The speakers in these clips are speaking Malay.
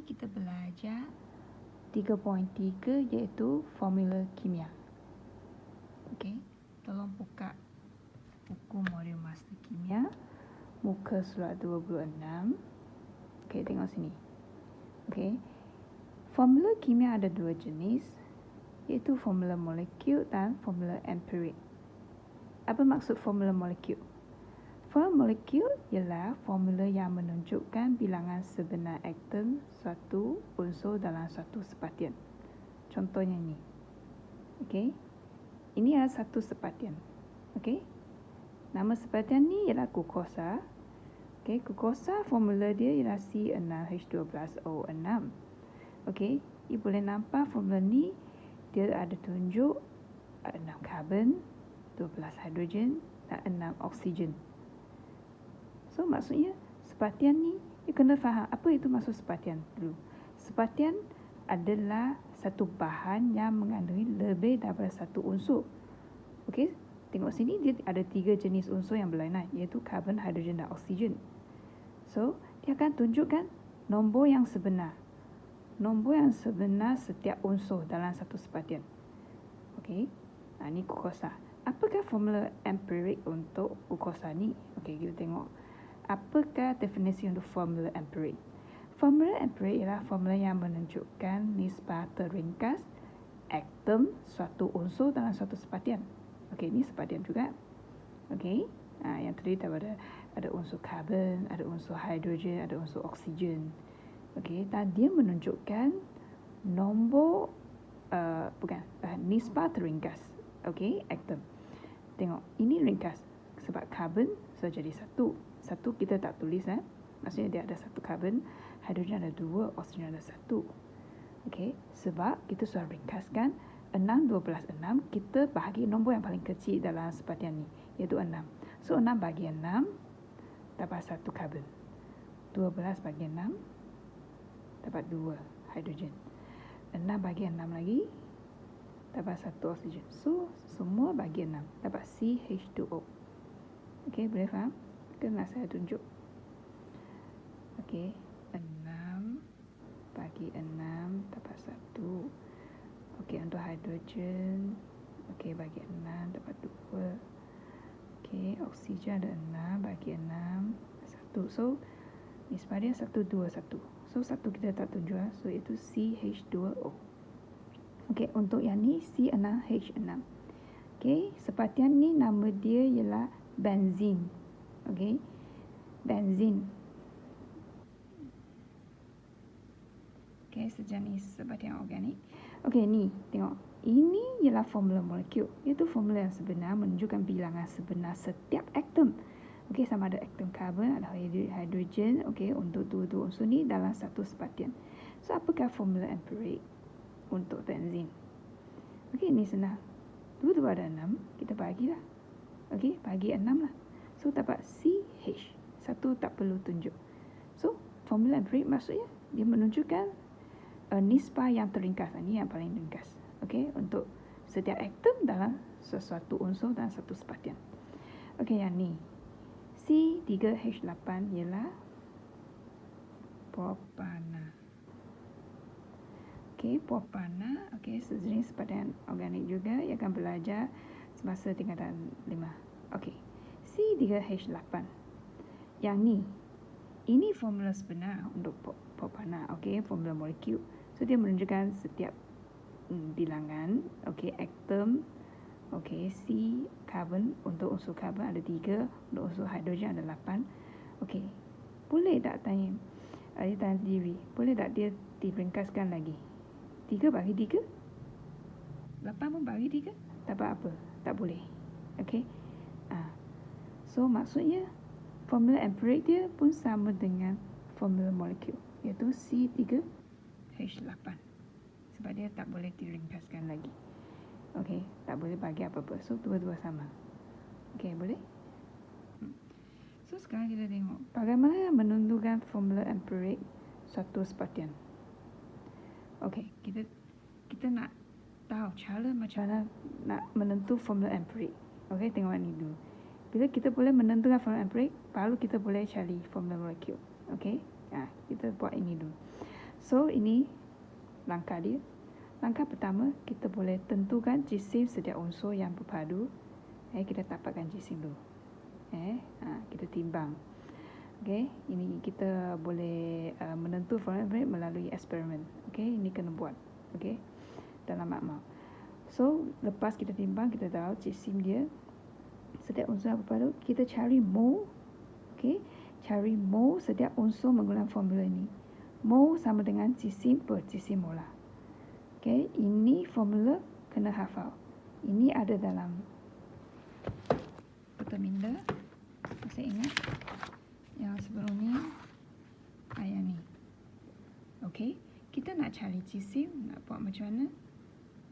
kita belajar 3.3 iaitu formula kimia. Okey, tolong buka buku modul master kimia muka surat 26. Okey, tengok sini. Okey. Formula kimia ada dua jenis, iaitu formula molekul dan formula empirik. Apa maksud formula molekul? Formula molekul ialah formula yang menunjukkan bilangan sebenar atom suatu unsur dalam suatu sepatian. Contohnya ini. Okey. Ini adalah satu sepatian. Okey. Nama sepatian ni ialah glukosa. Okey, glukosa formula dia ialah C6H12O6. Okey, you boleh nampak formula ni dia ada tunjuk 6 karbon, 12 hidrogen dan 6 oksigen. So maksudnya sepatian ni you kena faham apa itu maksud sepatian dulu. Sepatian adalah satu bahan yang mengandungi lebih daripada satu unsur. Okey, tengok sini dia ada 3 jenis unsur yang berlainan iaitu karbon, hidrogen dan oksigen. So dia akan tunjukkan nombor yang sebenar. Nombor yang sebenar setiap unsur dalam satu sepatian. Okey. Ini glukosa. Apakah formula empirik untuk glukosa ni? Okey, kita tengok. Apakah definisi untuk formula empirik? Formula empirik ialah formula yang menunjukkan nisbah terringkas atom suatu unsur dalam suatu sepatian. Okey, ini sepatian juga. Okey. Yang terdiri daripada ada unsur karbon, ada unsur hidrogen, ada unsur oksigen. Okey, dan dia menunjukkan nombor nisbah terringkas. Okey, atom. Tengok, ini ringkas sebab karbon so jadi satu. Satu kita tak tulis maksudnya dia ada satu karbon, hidrogen ada 2, oksigen ada 1. Okey, sebab kita sudah ringkaskan 6, 12, 6, kita bahagi nombor yang paling kecil dalam sepatian ni, iaitu 6. So 6 bagi 6 dapat 1 karbon. 12 bagi 6 dapat 2 hidrogen. 6 bagi 6 lagi dapat 1 oksigen. So semua bagi 6 dapat CH2O. Okey, boleh faham? Kena saya tunjuk. Okey, 6 bagi 6 dapat 1. Okey, untuk hidrogen, okey, bagi 6 dapat 2. Okey, oksigen ada 6 bagi 6 1. So nisbah dia 1, 2, 1. So 1 kita tak tunjuk, so itu CH2O. Okey, untuk yang ni C6H6. Okey, sepatian ni nama dia ialah benzin. Okey, benzin. Okey, sejenis sepatian organik. Okey, ni tengok. Ini ialah formula molekul. Iaitu formula yang sebenar menunjukkan bilangan sebenar setiap atom. Okey, sama ada atom karbon, ada hidrogen. Okey, untuk dua-dua unsur ni dalam satu sepatian. So apakah formula empirik untuk benzin? Okey, ini senang. Dua-dua ada 6, kita bagilah. Okey, bagi 6 lah. So dapat CH. Satu tak perlu tunjuk. So formula empirik maksudnya dia menunjukkan nisbah yang terringkas. Ini yang paling ringkas. Okey, untuk setiap atom dalam sesuatu unsur dalam satu sepatian. Okey, yang ni C3H8 ialah propana. Okey, propana. Okey, sejenis sepatian organik juga. Ia akan belajar semasa tingkatan 5. Okey, C3H8. Yang ni, ini formula sebenar untuk propana. Okey, formula molekul. So dia menunjukkan setiap bilangan. Okey, atom. Okey, C karbon. Untuk unsur karbon ada 3, untuk unsur hidrogen ada 8. Okey, boleh tak tanya? Dia tanya sendiri, boleh tak dia diringkaskan lagi? 3 bagi 3? 8 pun bagi 3? Dapat apa? Tak boleh. Okey. So maksudnya formula empirik dia pun sama dengan formula molekul, iaitu C3H8. Sebab dia tak boleh diringkaskan lagi. Okey, tak boleh bagi apa-apa. So dua-dua sama. Okey, boleh? So sekarang kita tengok bagaimana menentukan formula empirik suatu sepatian. Okey, kita nak tahu cara macam mana nak menentu formula empirik. Okey, tengok ni dulu. Bila kita boleh menentukan formula empirik, baru kita boleh cari formula molekul. Okey, kita buat ini dulu. So, ini langkah dia. Langkah pertama, kita boleh tentukan jisim setiap unsur yang berpadu. Kita dapatkan jisim dulu. Kita timbang. Okay, ini kita boleh menentu formula empirik melalui eksperimen. Okay, ini kena buat. Okay, dalam makmal. So, lepas kita timbang, kita tahu jisim dia setiap unsur yang berpadu. Kita cari mol. Okay, cari mol setiap unsur menggunakan formula ini. Mol sama dengan jisim per jisim molar. Okay, ini formula kena hafal. Ini ada dalam Pertamina. Saya ingat yang sebelum ni ayat ni. Okay, kita nak cari jisim, nak buat macam mana?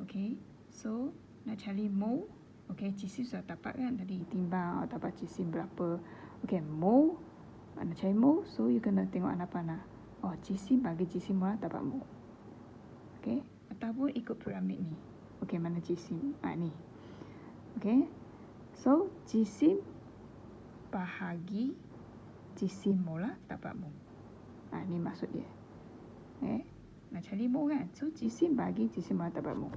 Okay, so nak cari mol. Okay, jisim sudah dapat kan tadi timbang dapat jisim berapa. Okay, mol, nak cari mol, so you kena tengok anak panah. Oh, jisim bagi jisim molar dapat mol. Okay, ataupun ikut piramid ni. Okay, mana jisim? Ni. Okay, so jisim bahagi jisim molar dapat mol. Ni maksud dia. Nak cari mol kan? So, jisim bagi jisim molar dapat mol.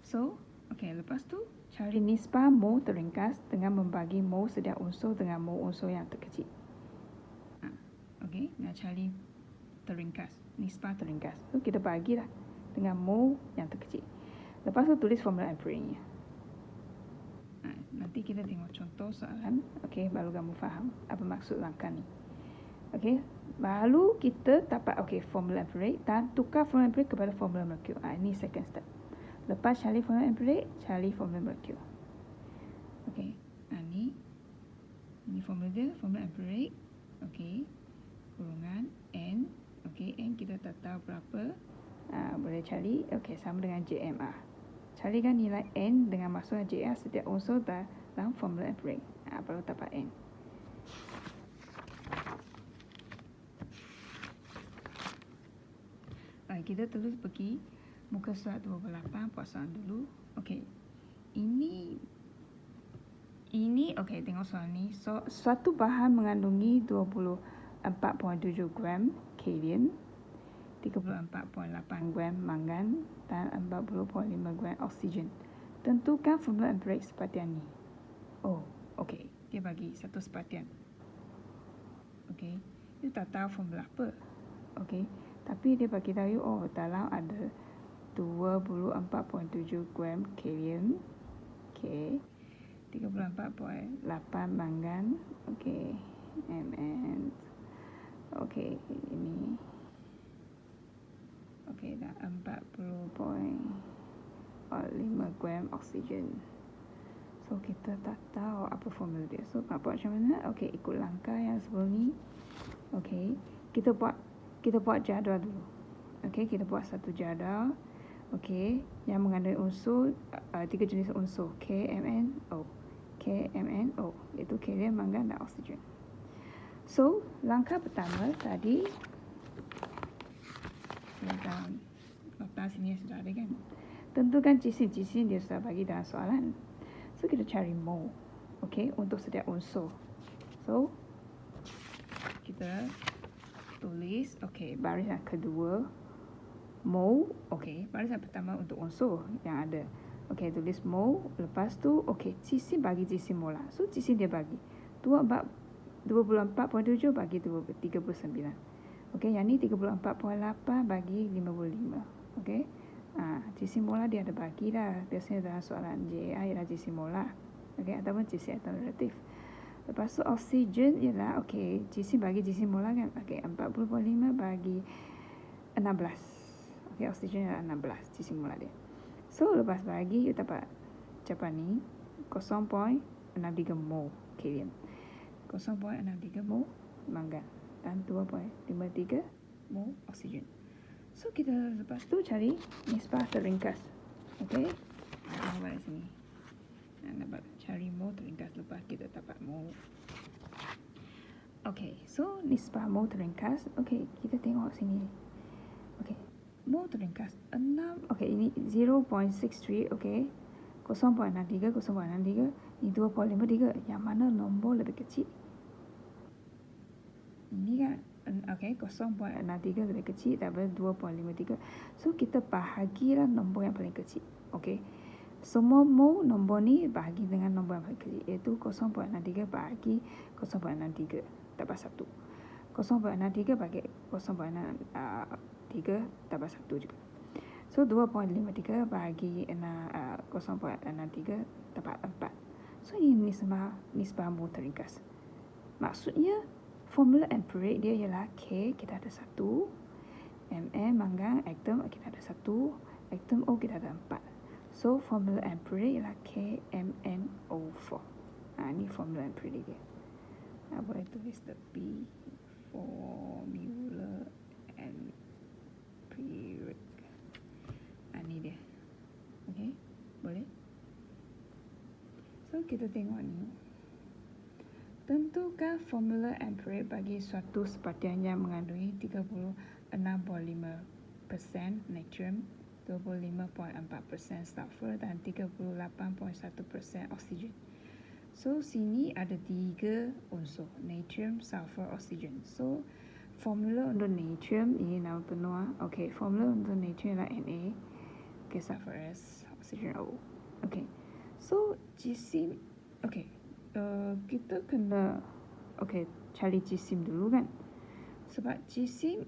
So, okay, lepas tu cari nisbah mol terringkas dengan membagi mol setiap unsur dengan mol unsur yang terkecil. Okay, nak cari terringkas, nisbah terringkas. So, kita bagilah dengan mol yang terkecil. Lepas tu tulis formula empiriknya. Nanti kita tengok contoh soalan. Okay, baru kamu faham apa maksud langkah ni. Okay, baru kita dapat formula empirik dan tukar formula empirik kepada formula molekul. Ini second step. Lepas cari formula empirik, cari formula molekul. Okay, ini formula dia, formula empirik. Okay, kurungan N. Okay, N kita tak tahu berapa. Boleh cari. Okay, sama dengan JMR. Carikan nilai N dengan masukkan JR setiap unsur dalam formula empirik. Baru dapat N. Kita terus pergi muka surat 28, buat soalan dulu. Okey. Ini okey, tengok soalan ni. So, suatu bahan mengandungi 24.7 gram kalium, 34.8 gram mangan dan 40.5 gram oksigen. Tentukan formula empirik sepatian ni. Oh, okey. Dia bagi satu sepatian. Okey. You tak tahu formula apa. Okey. Tapi dia bagi tahu, dalam ada 24.7 gram kalium. Okey. 34.8 mangan. Okey. Mn. Okey, ini. Okey, dah 40.5 gram oksigen. So, kita tak tahu apa formula dia. So, nak buat macam mana? Okey, ikut langkah yang sebelum ni. Okey, kita buat jadual dulu. Okey, kita buat satu jadual. Okey, yang mengandungi unsur, 3 jenis unsur. KMNO. KMNO, iaitu kalium, mangan dan oksigen. So, langkah pertama tadi, lepas sini sudah ada kan? Tentukan jisim dia sudah bagi dalam soalan. So, kita cari mol. Okey, untuk setiap unsur. So, kita tulis, barisan kedua, mol. Okey, barisan pertama untuk unsur yang ada. Okey, tulis mol. Lepas tu, jisim bagi jisim molar. So, jisim dia bagi 24.7 bagi 39. Okey, yang ni 34.8 bagi 55. Okey. Jisim molar dia ada bagi dah. Biasanya dalam soalan JA ialah jisim molar. Okey, ataupun jisim atom relatif. Lepas tu oksigen ialah jisim bagi jisim molar kan. 40.5 bagi 16. Oksigen ialah 16 jisim molar dia. So, lepas bagi you dapat jawapan ni 0.63 mol kalium. 0.63 mol mangan dan 2.53 mol oksigen. So, kita lepas tu cari nisbah terringkas. Okey. Balik sini. Dapat cari mol terringkas lepas kita dapat mol. Okey, so nisbah mol terringkas. Okey, kita tengok sini. Okey. Mol terringkas 6. Okey, ini 0.63. Okey. 0.63, 0.63. Ini 2.53. Yang mana nombor lebih kecil? Ini kan, okey, 0.63 lebih kecil daripada 2.53. So, kita bahagilah nombor yang paling kecil. Okey. Semua mole nombor ni bahagi dengan nombor yang paling kecil, iaitu 0.63 bahagi 0.63 dapat 1. 0.63 bagi 0.3 dapat 1 juga. So, 2.53 bahagi 0.63 dapat 4. So, ini nisbah mole teringkas. Maksudnya, formula empiric dia ialah K, kita ada 1. manggang, atom kita ada 1. Atom O kita ada 4. So, formula empiric ialah KMnO4. Ini formula empiric dia. Boleh tulis tepi formula empiric. Ini dia. Okey, boleh? So, kita tengok ni. Tentukan formula empiric bagi suatu separtian yang mengandungi 36.5% natrium, 25.4% sulfur dan 38.1% oksigen. So, sini ada 3 unsur, natrium, sulfur, oksigen. So, formula untuk natrium ini nama penuh. Okey, formula untuk natrium ialah Na, okay, sulfur S, oksigen O. Okey. So, jisim, okey. Kita kena cari jisim dulu kan. Sebab jisim,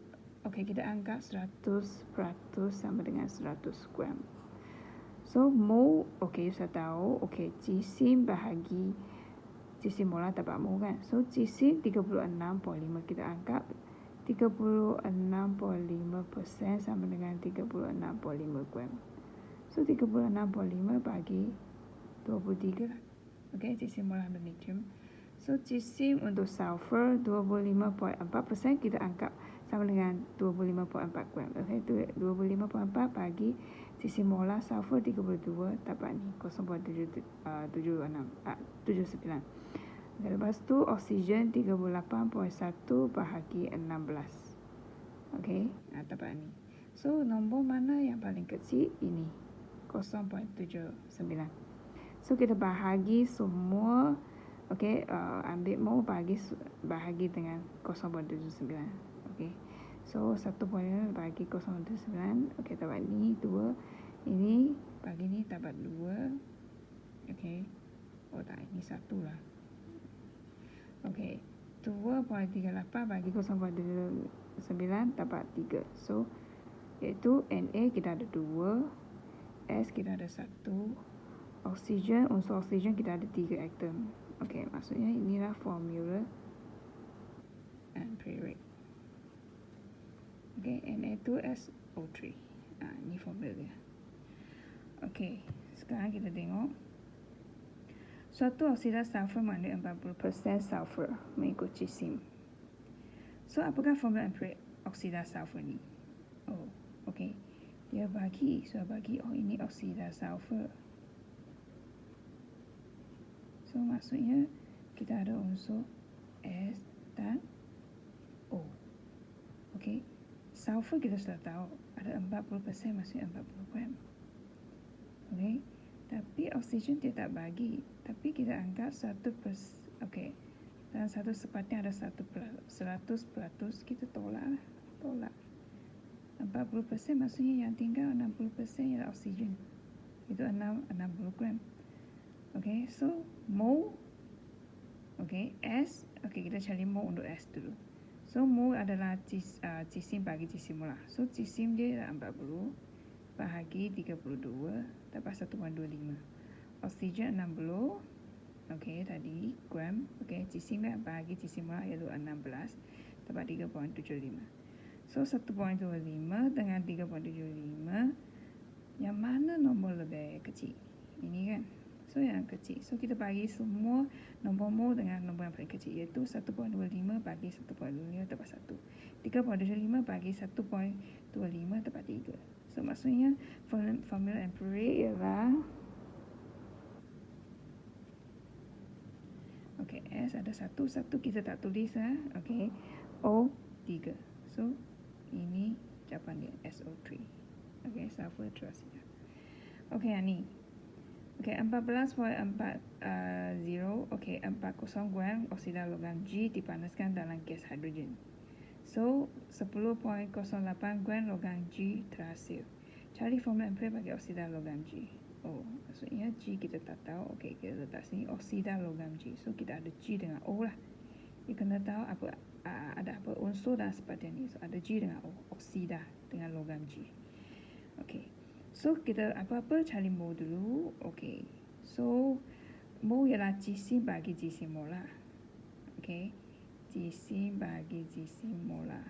kita anggap 100% sama dengan 100 gram. So, mole, saya tahu, jisim bahagi jisim molar dapat mole kan. So, jisim 36.5 kita anggap 36.5% sama dengan 36.5 gram. So, 36.5 bagi 23 lah. Jisim molar untuk natrium. So, jisim untuk sulfur 25.4% kita anggap sama dengan 25.4 gram. 25.4 bagi jisim molar sulfur 32 dapat ni 0.79. Lepas tu oksigen 38.1 bahagi 16. Dapat ni. So, nombor mana yang paling kecil? Ini 0.79. So, kita bahagi semua, ambil mole bahagi dengan 0.79. So, 1.5 bagi 0.79. Dapat ni 2. Ini bagi ni dapat 2. Ini 1 lah. 2.38 bagi 0.79 dapat 3. So, iaitu Na kita ada 2. S kita ada 1. Oksigen, unsur oksigen kita ada 3 atom. Maksudnya inilah formula empiric. Na2SO3. Ini formula dia. Sekarang kita tengok. Suatu oksida sulfur mengandungi 40% sulfur mengikut jisim. So, apakah formula empiric oksida sulfur ni? Dia bagi, ini oksida sulfur. So, maksudnya kita ada unsur S dan O. Sulfur kita sudah tahu ada 40%, maksudnya 40 gram. Tapi oksigen dia tak bagi. Tapi kita anggap 1%. Dalam satu separtian ada 100%, kita tolak. 40% maksudnya yang tinggal 60% ialah oksigen. Itu 60 gram. So mole, S, kita cari mole untuk S dulu. So, mole adalah jisim bagi jisim molar. So, jisim dia adalah 40 bahagi 32 dapat 1.25. Oksigen 60, tadi gram. Jisim dia bahagi jisim molar iaitu 16 dapat 3.75. So, 1.25 dengan 3.75, yang mana nombor lebih kecil? Ini kan? So, yang kecil. So, kita bagi semua nombor mole dengan nombor yang paling kecil, iaitu 1.25 bagi 1.25 dapat 1. 3.25 bagi 1.25 dapat 3. So, maksudnya formula empiric ialah S ada 1 kita tak tulis O 3. So, ini jawapan dia SO3. Sulfur trioxide. Yang ni. Okey, 14.40. Okey, 40 gram oksida logam G dipanaskan dalam gas hidrogen. So, 10.08 gram logam G terhasil. Cari formula ampere bagi oksida logam G. Oh, maksudnya G kita tak tahu. Okey, kita letak sini oksida logam G. So, kita ada G dengan O lah. Kita kena tahu apa ada apa unsur dalam sepadan ni. So, ada G dengan O, oksida dengan logam G. Okey. So, kita apa-apa cari mol dulu. Okey. So, mol ialah jisim bagi jisim molar. Okey. Jisim bagi jisim molar.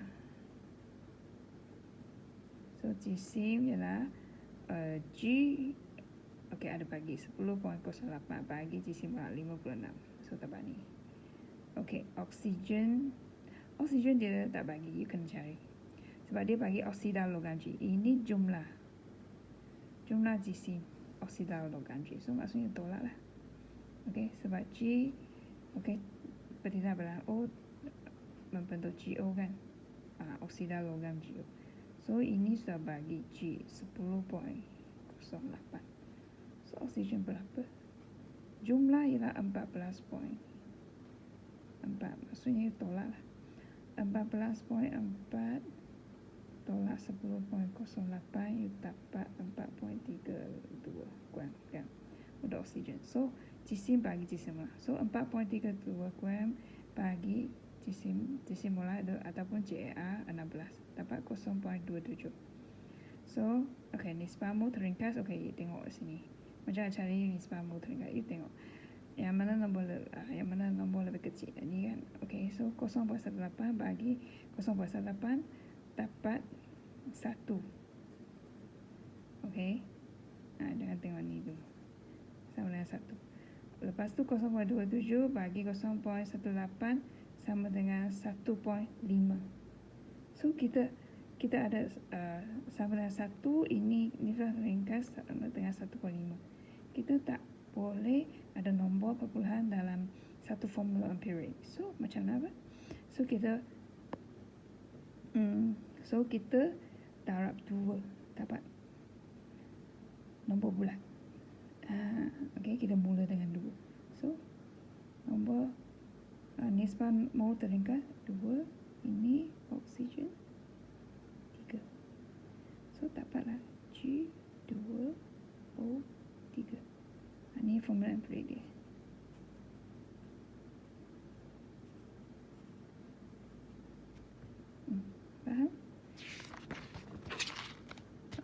So, jisim ialah G. Okey, ada bagi 10.08 bagi jisim molar 56. So, tak bagi. Okey, oksigen. Oksigen dia tak bagi. You kena cari. Sebab dia bagi oksida logam G. Ini jumlah jisim oksida logam G. So, maksudnya tolak lah. Okey, sebab G, okey, pertimbang belah O membentuk GO kan. Oksida logam GO. So, ini sudah bagi G 10.08. So, oksigen berapa? Jumlah ialah 14.4. Maksudnya tolak lah. 14.4 tolak 10.08, you dapat 4.32 gram kan untuk oksigen. So, jisim bagi jisim molar. So, 4.32 gram bagi jisim molar ataupun JAR 16 dapat 0.27. So, okay, nisbah mol teringkas. Okay, you tengok sini. Macam cari nisbah mol teringkas, you tengok yang mana nombor lebih kecil ni kan. Okay, so 0.18 bagi 0.18 dapat 1. Okay, jangan tengok ni tu, sama dengan 1. Lepas tu 0.27 bagi 0.18 sama dengan 1.5. So, kita ada sama dengan 1. Ini nilai ringkas sama dengan 1.5. Kita tak boleh ada nombor perpuluhan dalam satu formula empirik. So, macam apa? So, kita darab 2 dapat nombor bulat. Okey, kita mula dengan 2. So, nombor nisbah mol teringkas 2. Ini oksigen 3. So, dapatlah G2O3. Ini formula empirik dia. Faham?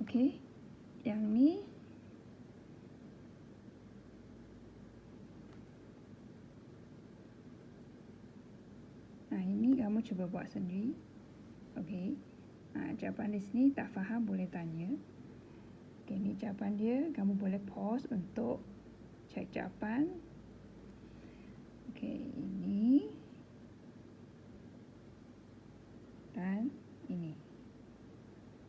Okey. Yang ni ini kamu cuba buat sendiri. Okey. Jawapan di sini tak faham boleh tanya. Okey, ni jawapan dia. Kamu boleh pause untuk cek jawapan. Okey, ini